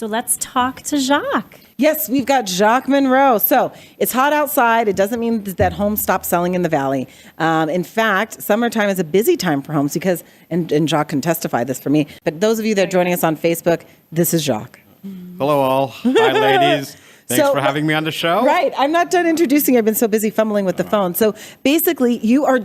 So let's talk to Jacques. Yes, we've got Jacques Munro. So it's hot outside. It doesn't mean that homes stop selling in the Valley. In fact, summertime is a busy time for homes because, and Jacques can testify this for me, but those of you that are joining us on Facebook, this is Jacques. Hello, all. Hi, ladies. Thanks for having me on the show. Right. I'm not done introducing you. I've been so busy fumbling with the phone. So basically, you are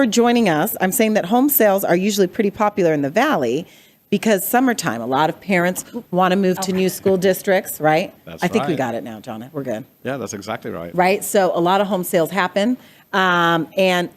joining us. I'm saying that home sales are usually pretty popular in the Valley because summertime, a lot of parents want to move to new school districts, right? That's I think we right. got it now, Jonna. We're good. Yeah, that's exactly right. Right? So a lot of home sales happen. And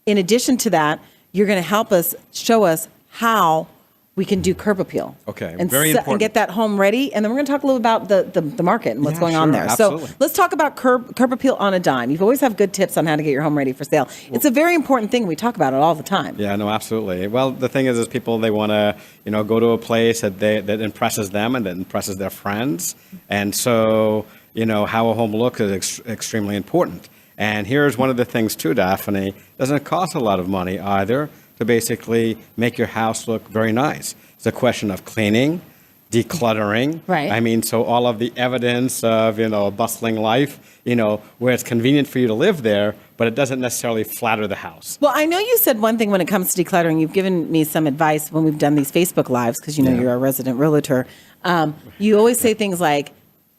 in addition to that, you're going to help us show us how we can do curb appeal. Okay, and very important. And get that home ready. And then we're going to talk a little about the market and what's going on there. Absolutely. So let's talk about curb appeal on a dime. You've always have good tips on how to get your home ready for sale. It's a very important thing. We talk about it all the time. Yeah, no, absolutely. Well, the thing is people, they want to, go to a place that impresses them and that impresses their friends. And so, how a home looks is extremely important. And here's one of the things too, Daphne. Doesn't cost a lot of money either to basically make your house look very nice. It's a question of cleaning, decluttering. Right. I mean, so all of the evidence of, a bustling life, where it's convenient for you to live there, but it doesn't necessarily flatter the house. Well, I know you said one thing when it comes to decluttering. You've given me some advice when we've done these Facebook Lives, because you're a resident realtor. You always say things like,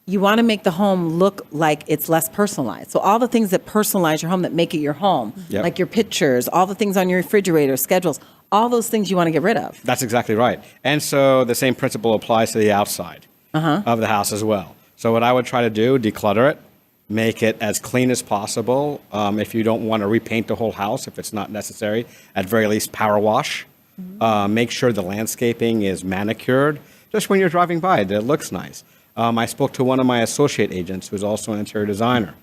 you want to make the home look like it's less personalized. So all the things that personalize your home, that make it your home, like your pictures, all the things on your refrigerator, schedules, all those things you want to get rid of. That's exactly right. And so the same principle applies to the outside of the house as well. So what I would try to do, declutter it, make it as clean as possible. If you don't want to repaint the whole house, if it's not necessary, at very least power wash. Make sure the landscaping is manicured. Just when you're driving by, that it looks nice. I spoke to one of my associate agents who's also an interior designer.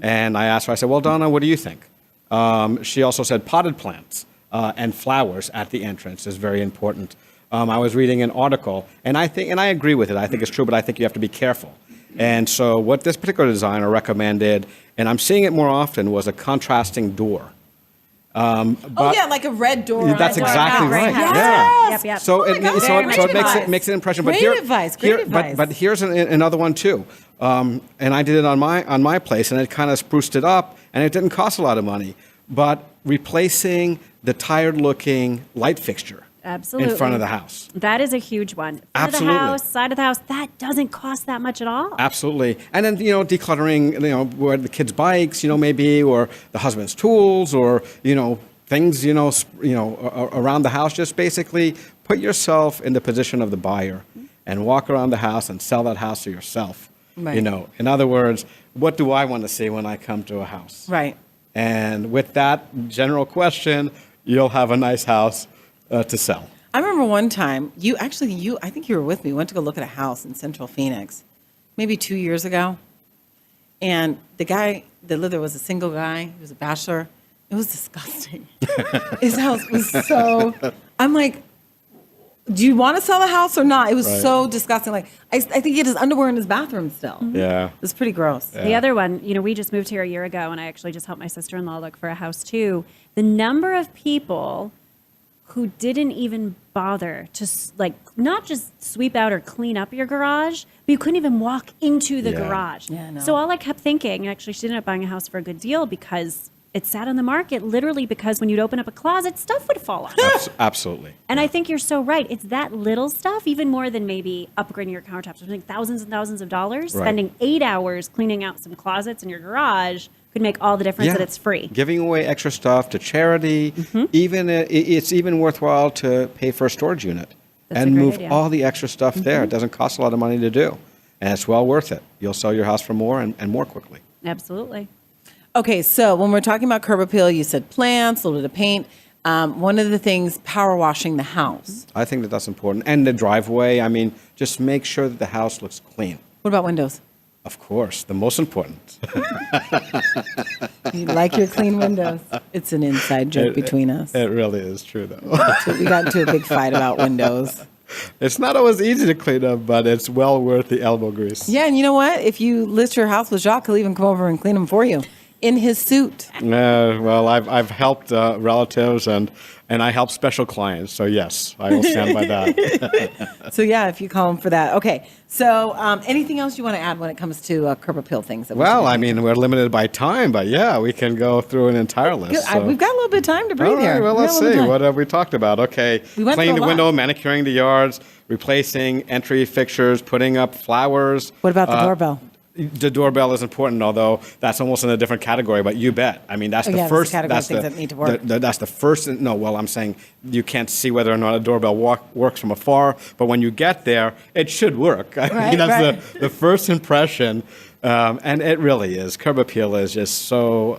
And I asked her, I said, well, Donna, what do you think? She also said potted plants and flowers at the entrance is very important. I was reading an article, and I agree with it. I think it's true, but I think you have to be careful. And so what this particular designer recommended, and I'm seeing it more often, was a contrasting door. Like a red door. That's exactly right. Yes. Yeah. So it makes an impression. But Great advice. But here's another one too. And I did it on my place, and it kind of spruced it up, and it didn't cost a lot of money. But replacing the tired-looking light fixture. Absolutely. In front of the house. That is a huge one. Front Absolutely. of the house, side of the house, that doesn't cost that much at all. Absolutely. And then, decluttering, where the kids' bikes, maybe, or the husband's tools, or, things, around the house. Just basically put yourself in the position of the buyer and walk around the house and sell that house to yourself. Right. In other words, what do I want to see when I come to a house? Right. And with that general question, you'll have a nice house to sell. I remember one time, I think you were with me, went to go look at a house in Central Phoenix, maybe 2 years ago. And the guy that lived there was a single guy. He was a bachelor. It was disgusting. His house was I'm like, do you want to sell the house or not? It was so disgusting. Like, I think he had his underwear in his bathroom still. Yeah. It was pretty gross. Yeah. The other one, we just moved here a year ago, and I actually just helped my sister-in-law look for a house too. The number of people who didn't even bother to not just sweep out or clean up your garage, but you couldn't even walk into the garage. Yeah, no. So all I kept thinking, actually, she ended up buying a house for a good deal because it sat on the market literally because when you'd open up a closet, stuff would fall off. Absolutely. And I think you're so right. It's that little stuff, even more than maybe upgrading your countertops, spending thousands and thousands of dollars, spending 8 hours cleaning out some closets in your garage could make all the difference that it's free. Giving away extra stuff to charity, even it's even worthwhile to pay for a storage unit and move all the extra stuff there. It doesn't cost a lot of money to do, and it's well worth it. You'll sell your house for more and more quickly. Absolutely. Okay, so when we're talking about curb appeal, you said plants, a little bit of paint. One of the things, power washing the house. I think that's important. And the driveway, just make sure that the house looks clean. What about windows? Of course, the most important. You like your clean windows. It's an inside joke between us. It really is true, though. We got into a big fight about windows. It's not always easy to clean up, but it's well worth the elbow grease. Yeah, and you know what? If you list your house with Jacques, he'll even come over and clean them for you. in his suit? Well, I've helped relatives and I help special clients. So yes, I will stand by that. So yeah, if you call him for that. Okay. So anything else you want to add when it comes to curb appeal things? That Well, I mean, we're limited by time, but yeah, we can go through an entire list. Good. So. We've got a little bit of time to breathe All right, here. well, let's see. What have we talked about? Okay. We went Cleaning through the a window, lot. manicuring the yards, replacing entry fixtures, putting up flowers. What about the doorbell? The doorbell is important, although that's almost in a different category. But you bet. I mean, that's the yeah, first. that's the category of That's things the that need to work. That's the first. No, well, I'm saying you can't see whether or not a doorbell works from afar. But when you get there, it should work. I mean, that's the first impression, and it really is. Curb appeal is just so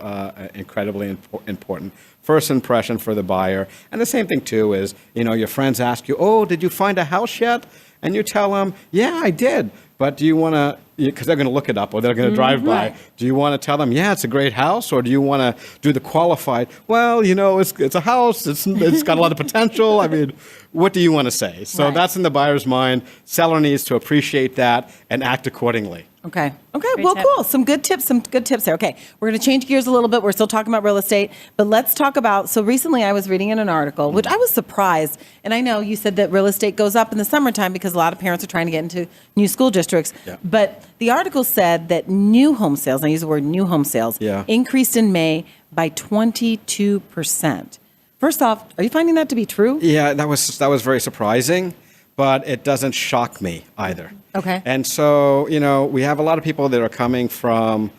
incredibly important. First impression for the buyer, and the same thing too is your friends ask you, "Oh, did you find a house yet?" And you tell them, "Yeah, I did." But do you want to, because they're going to look it up or they're going to drive by, do you want to tell them, yeah, it's a great house? Or do you want to do the qualified, well, it's a house, it's got a lot of potential. I mean, what do you want to say? So that's in the buyer's mind. Seller needs to appreciate that and act accordingly. Okay. Great Well, tip. cool. Some good tips there. Okay. We're going to change gears a little bit. We're still talking about real estate, but let's talk about, so recently I was reading in an article, which I was surprised. And I know you said that real estate goes up in the summertime because a lot of parents are trying to get into new school districts. Yeah. But the article said that new home sales, and I use the word new home sales, increased in May by 22%. First off, are you finding that to be true? Yeah, that was very surprising, but it doesn't shock me either. Okay. And so, we have a lot of people that are coming from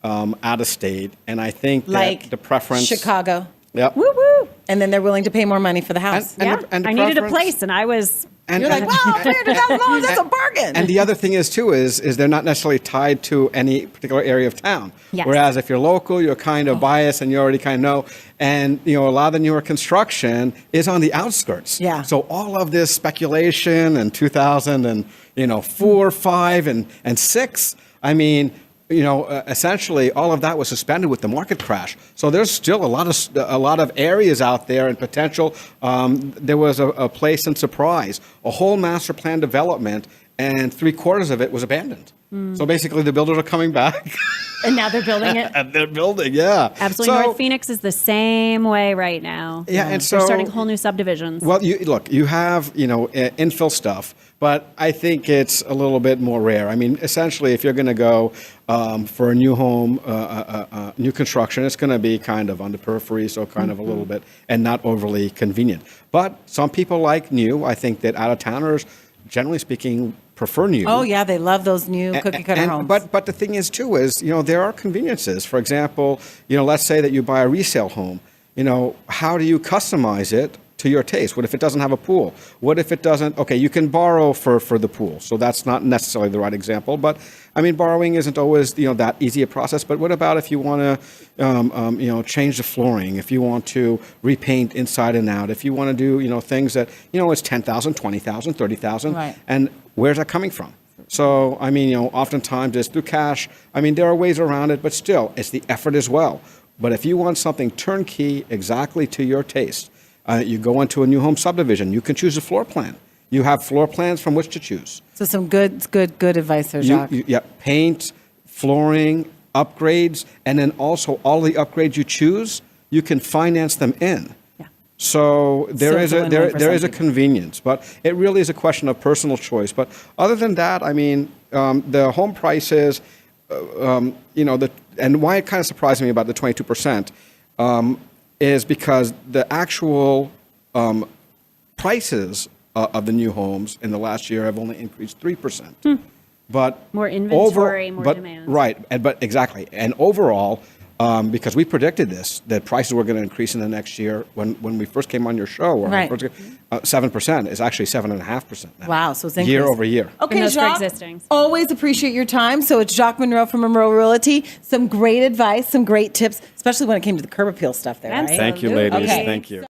out of state, and I think Like that the preference... Chicago. Yep. Woo woo. And then they're willing to pay more money for the house. And the I needed a preference- place, and I was. And, You're like, wow, $300,000, that's a bargain. And the other thing is, too, is they're not necessarily tied to any particular area of town. Yes. Whereas if you're local, you're kind of biased and you already kind of know. And, a lot of the newer construction is on the outskirts. Yeah. So all of this speculation in 2004, 5, and 6, I mean, essentially all of that was suspended with the market crash. So there's still a lot of areas out there and potential. There was a place in Surprise, a whole master plan development, and 3/4 of it was abandoned. So basically, the builders are coming back. And now they're building it. And they're building, yeah. Absolutely. So, North Phoenix is the same way right now. Yeah, and so they're starting whole new subdivisions. Well, you have infill stuff, but I think it's a little bit more rare. I mean, essentially, if you're going to go for a new home, new construction, it's going to be kind of on the periphery, so kind of a little bit, and not overly convenient. But some people like new. I think that out-of-towners, generally speaking, prefer new. Oh, yeah, they love those new cookie-cutter homes. But the thing is, too, is, there are conveniences. For example, let's say that you buy a resale home. How do you customize it to your taste? What if it doesn't have a pool? What if it doesn't? Okay, you can borrow for the pool, so that's not necessarily the right example. But, I mean, borrowing isn't always, that easy a process. But what about if you want to, change the flooring, if you want to repaint inside and out, if you want to do, things that, it's $10,000, $20,000, $30,000. Right. And where's that coming from? So, I mean, oftentimes it's through cash. I mean, there are ways around it, but still, it's the effort as well. But if you want something turnkey exactly to your taste, you go into a new home subdivision, you can choose a floor plan. You have floor plans from which to choose. So some good advice there, Jacques. Paint, flooring, upgrades, and then also all the upgrades you choose, you can finance them in. So there is a convenience, but it really is a question of personal choice. But other than that, I mean, the home prices, and why it kind of surprised me about the 22% is because the actual prices of the new homes in the last year have only increased 3%. But more inventory, more demand. Right, but exactly. And overall, because we predicted this, that prices were going to increase in the next year. When we first came on your show, or right. 7% is actually 7.5% now. Wow, so it's increased. Year over year. Okay, And those for Jacques, existing. always appreciate your time. So it's Jacques Munro from Munro Realty. Some great advice, some great tips, especially when it came to the curb appeal stuff there, right? Thank you, ladies. Okay. Thank you.